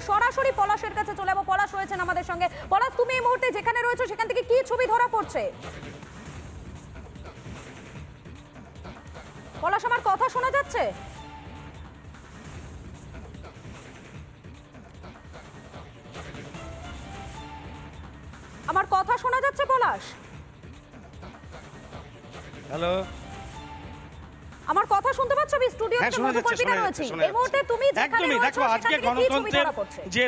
সরাসরি পলাশের কাছে চলে যাবো। পলাশ রয়েছেন আমাদের সঙ্গে। পলাশ, তুমি এই মুহূর্তে যেখানে রয়েছো সেখান থেকে কি ছবি ধরা পড়ছে? পলাশ, আমার কথা শোনা যাচ্ছে? আমার কথা শোনা যাচ্ছে পলাশ? হ্যালো, আমার কথা শুনতে পাচ্ছ? আমি স্টুডিওতে মধুকল্পিতা রয়েছি। এই মুহূর্তে তুমি যেখানে রয়েছো দেখো আজকে সেখান থেকে কি ছবি ধরা গণতন্ত্রের পড়ছে? যে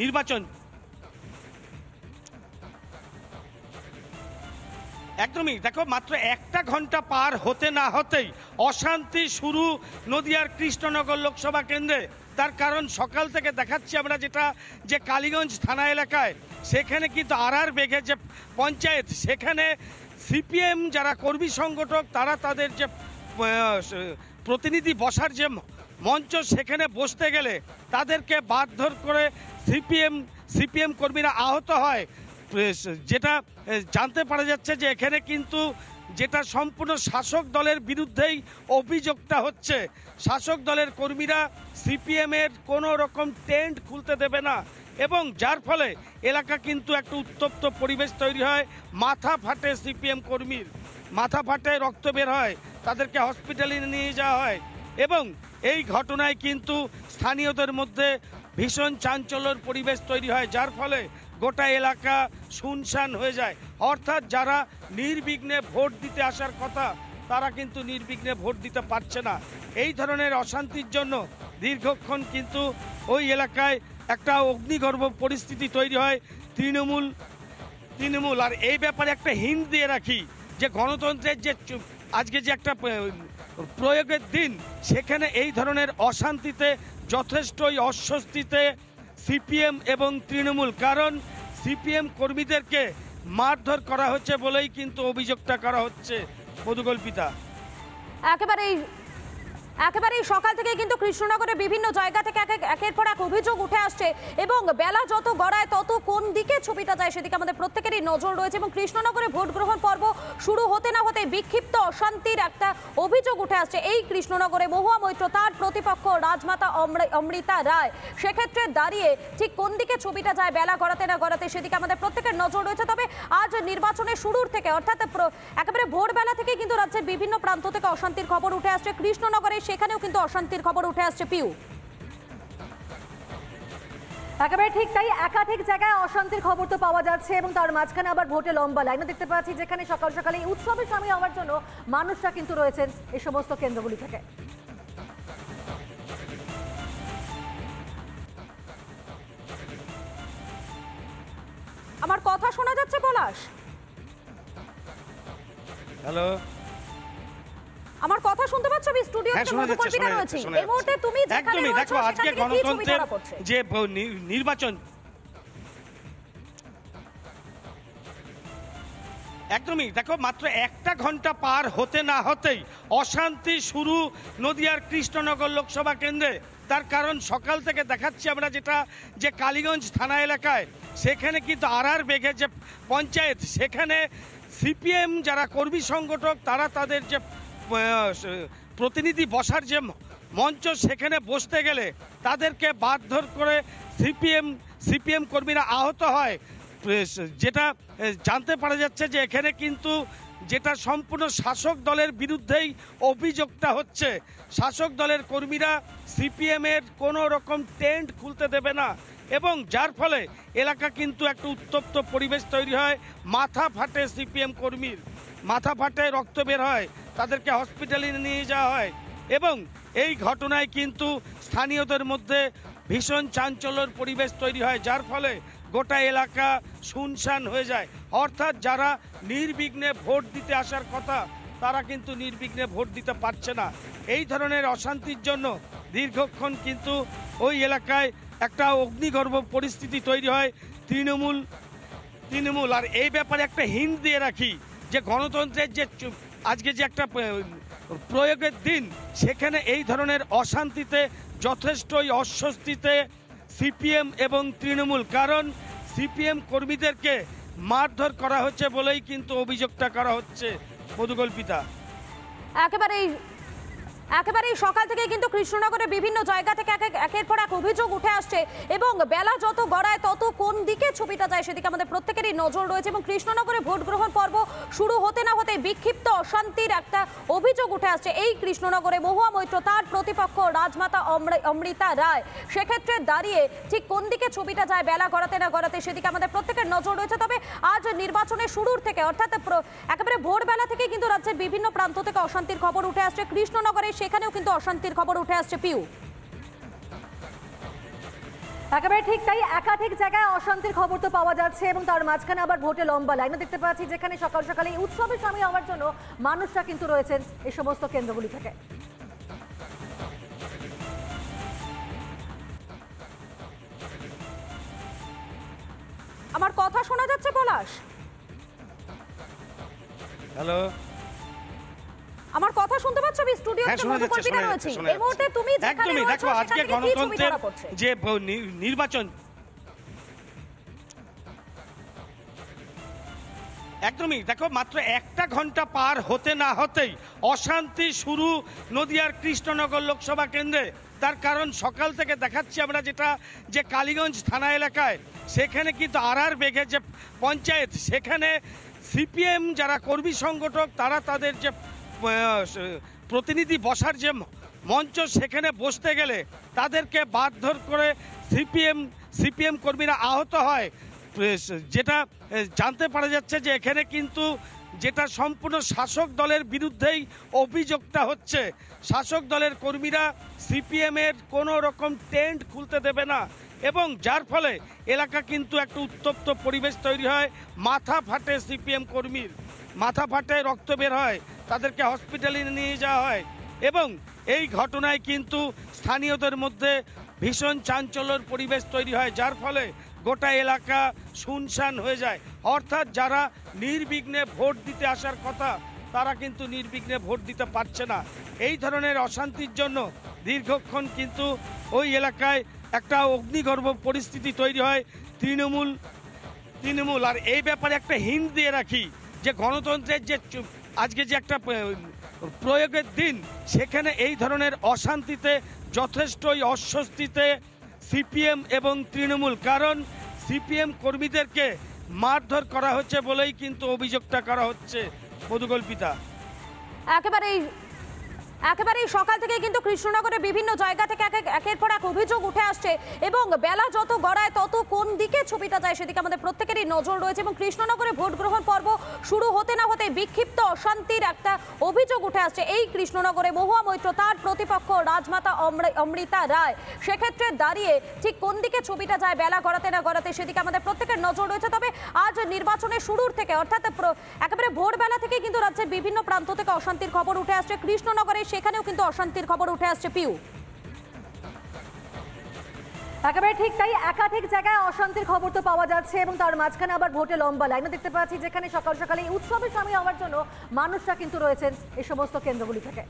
নির্বাচন, একদমই দেখো মাত্র একটা ঘন্টা পার হতে না হতেই অশান্তি শুরু নদিয়ার কৃষ্ণনগর লোকসভা কেন্দ্রে। তার কারণ সকাল থেকে দেখাচ্ছি আমরা যেটা, যে কালীগঞ্জ থানা এলাকায় সেখানে কিন্তু আর বেগে যে পঞ্চায়েত, সেখানে সিপিএম যারা কর্মী সংগঠক তারা তাদের যে প্রতিনিধি বসার যে মঞ্চ, সেখানে বসতে গেলে তাদেরকে বাধ্য করে সিপিএম কর্মীরা আহত হয়। যেটা জানতে পারা যাচ্ছে যে এখানে কিন্তু যেটা সম্পূর্ণ শাসক দলের বিরুদ্ধেই অভিযোগটা হচ্ছে। শাসক দলের কর্মীরা সিপিএমের কোনো রকম টেন্ট খুলতে দেবে না এবং যার ফলে এলাকা কিন্তু একটা উত্তপ্ত পরিবেশ তৈরি হয়। মাথা ফাটে সিপিএম কর্মীর, মাথা ফাটে, রক্ত বের হয়, তাদেরকে হসপিটালে নিয়ে যাওয়া হয় এবং এই ঘটনায় কিন্তু স্থানীয়দের মধ্যে ভীষণ চাঞ্চল্যের পরিবেশ তৈরি হয়, যার ফলে গোটা এলাকা শুনশান হয়ে যায়। অর্থাৎ যারা নির্বিঘ্নে ভোট দিতে আসার কথা তারা কিন্তু নির্বিঘ্নে ভোট দিতে পারছে না। এই ধরনের অশান্তির জন্য দীর্ঘক্ষণ কিন্তু ওই এলাকায় একটা অগ্নিগর্ভ পরিস্থিতি তৈরি হয়। তৃণমূল আর এই ব্যাপারে একটা হিন্ট দিয়ে রাখি যে গণতন্ত্রের যে আজকে যে একটা প্রয়োগের দিন, সেখানে এই ধরনের অশান্তিতে যথেষ্টই অস্বস্তিতে সিপিএম এবং তৃণমূল। কারণ সিপিএম কর্মীদেরকে মারধর করা হচ্ছে বলেই কিন্তু অভিযোগটা করা হচ্ছে। মধুকল্পিতা, একেবারেই সকাল থেকে কিন্তু কৃষ্ণনগরের বিভিন্ন জায়গা থেকে একের পর এক অভিযোগ উঠে আসছে এবং বেলা যত গড়ায় তত কোন দিকে ছবিটা যায় সেদিকে আমাদের প্রত্যেকেরই নজর রয়েছে। এবং কৃষ্ণনগরে ভোট গ্রহণ পর্ব শুরু হতে না হতে বিক্ষিপ্ত অশান্তির একটা অভিযোগ উঠে আসছে এই কৃষ্ণনগরে। মহুয়া মৈত্র, তার প্রতিপক্ষ রাজমাতা অমৃতা রায়, সেক্ষেত্রে দাঁড়িয়ে ঠিক কোন দিকে ছবিটা যায় বেলা গড়াতে না গড়াতে সেদিকে আমাদের প্রত্যেকের নজর রয়েছে। তবে আজ নির্বাচনের শুরুর থেকে, অর্থাৎ একেবারে ভোরবেলা থেকে কিন্তু রাজ্যের বিভিন্ন প্রান্ত থেকে অশান্তির খবর উঠে আসছে। কৃষ্ণনগরে সেখানেও কিন্তু অশান্তির খবর উঠে আসছে। পিউ, একেবারে ঠিক তাই, একাধিক জায়গায় অশান্তির খবর তো পাওয়া যাচ্ছে এবং তার মাঝখানে আবার ভোটে লম্বা লাইনও দেখতে পাচ্ছি, যেখানে সকাল সকালে উৎসবে সামিল হওয়ার জন্য মানুষরা কিন্তু রয়েছেন এই সমস্ত কেন্দ্রগুলি থেকে। আমার কথা শোনা যাচ্ছে পলাশ? হ্যালো, আমার কথা শুনতে পাচ্ছ? আমি স্টুডিওতে মধুকল্পিতা রয়েছি। এই মুহূর্তে তুমি যেখানে রয়েছো দেখো আজকে সেখান থেকে কি ছবি গণতন্ত্রের ধরা পড়ছে? যে নির্বাচন, একদমই দেখো মাত্র একটা ঘন্টা পার হতে না হতেই অশান্তি শুরু নদিয়ার কৃষ্ণনগর লোকসভা কেন্দ্রে। তার কারণ সকাল থেকে দেখাচ্ছি আমরা যেটা, যে কালীগঞ্জ থানা এলাকায় সেখানে কিন্তু আর বেগে যে পঞ্চায়েত, সেখানে সিপিএম যারা কর্মী সংগঠক তারা তাদের যে প্রতিনিধি বসার যে মঞ্চ, সেখানে বসতে গেলে তাদেরকে বাধ্য করে সিপিএম কর্মীরা আহত হয়। যেটা জানতে পারা যাচ্ছে যে এখানে কিন্তু যেটা সম্পূর্ণ শাসক দলের বিরুদ্ধেই অভিযোগটা হচ্ছে। শাসক দলের কর্মীরা সিপিএমের কোনো রকম টেন্ট খুলতে দেবে না এবং যার ফলে এলাকা কিন্তু একটা উত্তপ্ত পরিবেশ তৈরি হয়। মাথা ফাটে সিপিএম কর্মীর, মাথা ফাটে, রক্ত বের হয়, তাদেরকে হসপিটালে নিয়ে যাওয়া হয় এবং এই ঘটনায় কিন্তু স্থানীয়দের মধ্যে ভীষণ চাঞ্চল্যের পরিবেশ তৈরি হয়, যার ফলে গোটা এলাকা শুনশান হয়ে যায়। অর্থাৎ যারা নির্বিঘ্নে ভোট দিতে আসার কথা তারা কিন্তু নির্বিঘ্নে ভোট দিতে পারছে না। এই ধরনের অশান্তির জন্য দীর্ঘক্ষণ কিন্তু ওই এলাকায় একটা অগ্নিগর্ভ পরিস্থিতি তৈরি হয়। তৃণমূল আর এই ব্যাপারে একটা হিন্ট দিয়ে রাখি যে গণতন্ত্রের যে আজকে যে একটা প্রয়োগের দিন, সেখানে এই ধরনের অশান্তিতে যথেষ্টই অস্বস্তিতে সিপিএম এবং তৃণমূল। কারণ সিপিএম কর্মীদেরকে মারধর করা হচ্ছে বলেই কিন্তু অভিযোগটা করা হচ্ছে। মধুকল্পিতা, একেবারেই সকাল থেকে কিন্তু কৃষ্ণনগরে বিভিন্ন জায়গা থেকে একের পর এক অভিযোগ উঠে আসছে এবং বেলা যত গড়ায় তত কোন দিকে ছবিটা যায় সেদিকে আমাদের প্রত্যেকেরই নজর রয়েছে এবং কৃষ্ণনগরে ভোট গ্রহণ পর্ব শুরু হতে না হতে বিক্ষিপ্ত অশান্তির একটা অভিযোগ উঠে আসছে এই কৃষ্ণনগরে। মহুয়া মৈত্র তার প্রতিপক্ষ রাজমাতা অমৃতা রায়, সেক্ষেত্রে দাঁড়িয়ে ঠিক কোন দিকে ছবিটা যায় বেলা গড়াতে না গড়াতে সেদিকে আমাদের প্রত্যেকের নজর রয়েছে। তবে আজ নির্বাচনের শুরুর থেকে অর্থাৎ একেবারে ভোরবেলা থেকে কিন্তু রাজ্যের বিভিন্ন প্রান্ত থেকে অশান্তির খবর উঠে আসছে। কৃষ্ণনগরে সেখানেও কিন্তু অশান্তির খবর উঠে আসছে। পিউ, একেবারে ঠিক তাই, একাধিক জায়গায় অশান্তির খবর তো পাওয়া যাচ্ছে এবং তার মাঝখানে আবার ভোটে লম্বা লাইনও দেখতে পাচ্ছি, যেখানে সকাল সকালে উৎসবে সামিল হওয়ার জন্য মানুষরা কিন্তু রয়েছেন এই সমস্ত কেন্দ্রগুলি থেকে। আমার কথা শোনা যাচ্ছে পলাশ? হ্যালো, আমার কথা শুনতে পাচ্ছ? আমি স্টুডিওতে মধুকল্পিতা রয়েছি এই মুহূর্তে। তুমি যেখানে রয়েছো দেখো আজকে গণতন্ত্রের যে নির্বাচন, একদমই দেখো মাত্র একটা ঘন্টা পার হতে না হতেই অশান্তি শুরু নদিয়ার কৃষ্ণনগর লোকসভা কেন্দ্রে। তার কারণ সকাল থেকে দেখাচ্ছি আমরা যেটা যে কালীগঞ্জ থানা এলাকায় সেখানে কিন্তু আর বেঘে যে পঞ্চায়েত, সেখানে সিপিএম যারা কর্মী সংগঠক তারা তাদের যে প্রতিনিধি বসার যে মঞ্চ সেখানে বসতে গেলে তাদেরকে বাধ্য করে সিপিএম কর্মীরা আহত হয়। যেটা জানতে পারা যাচ্ছে যে এখানে কিন্তু যেটা সম্পূর্ণ শাসক দলের বিরুদ্ধেই অভিযোগটা হচ্ছে। শাসক দলের কর্মীরা সিপিএমের কোনো রকম টেন্ট খুলতে দেবে না এবং যার ফলে এলাকা কিন্তু একটা উত্তপ্ত পরিবেশ তৈরি হয়। মাথা ফাটে সিপিএম কর্মীর, মাথা ফাটে, রক্ত বের হয়, তাদেরকে হসপিটালে নিয়ে যাওয়া হয় এবং এই ঘটনায় কিন্তু স্থানীয়দের মধ্যে ভীষণ চাঞ্চল্যের পরিবেশ তৈরি হয়, যার ফলে গোটা এলাকা শুনশান হয়ে যায়। অর্থাৎ যারা নির্বিঘ্নে ভোট দিতে আসার কথা তারা কিন্তু নির্বিঘ্নে ভোট দিতে পারছে না। এই ধরনের অশান্তির জন্য দীর্ঘক্ষণ কিন্তু ওই এলাকায় একটা অগ্নিগর্ভ পরিস্থিতি তৈরি হয়। তৃণমূল আর এই ব্যাপারে একটা হিন্ট দিয়ে রাখি যে গণতন্ত্রের যে আজকে যে একটা প্রয়োগের দিন, সেখানে এই ধরনের অশান্তিতে যথেষ্টই অস্বস্তিতে সিপিএম এবং তৃণমূল, কারণ সিপিএম কর্মীদেরকে মারধর করা হচ্ছে বলেই কিন্তু অভিযোগটা করা হচ্ছে। মধুকল্পিতা, একেবারেই সকাল থেকে কিন্তু কৃষ্ণনগরে বিভিন্ন জায়গা থেকে একের পর এক অভিযোগ উঠে আসছে এবং বেলা যত গড়ায় তত কোন দিকে ছবিটা যায় সেদিকে আমাদের প্রত্যেকেরই নজর রয়েছে এবং কৃষ্ণনগরে ভোট গ্রহণ পর্ব শুরু হতে না হতে বিক্ষিপ্ত অশান্তির একটা অভিযোগ উঠে আসছে এই কৃষ্ণনগরে। মহুয়া মৈত্র তার প্রতিপক্ষ রাজমাতা অমৃতা রায়, সেক্ষেত্রে দাঁড়িয়ে ঠিক কোন দিকে ছবিটা যায় বেলা গড়াতে না গড়াতে সেদিকে আমাদের প্রত্যেকের নজর রয়েছে। তবে আজ নির্বাচনের শুরুর থেকে অর্থাৎ একেবারে ভোরবেলা থেকে কিন্তু রাজ্যের বিভিন্ন প্রান্ত থেকে অশান্তির খবর উঠে আসছে। কৃষ্ণনগরে সেখানেও কিন্তু অশান্তির খবর উঠে আসছে। পিউ, একেবারে ঠিক তাই, একাধিক জায়গায় অশান্তির খবর তো পাওয়া যাচ্ছে এবং তার মাঝখানে আবার ভোটে লম্বা লাইনও দেখতে পাচ্ছি, যেখানে সকাল সকালে উৎসবে সামিল হওয়ার জন্য মানুষরা কিন্তু রয়েছেন এই সমস্ত কেন্দ্রগুলি থেকে।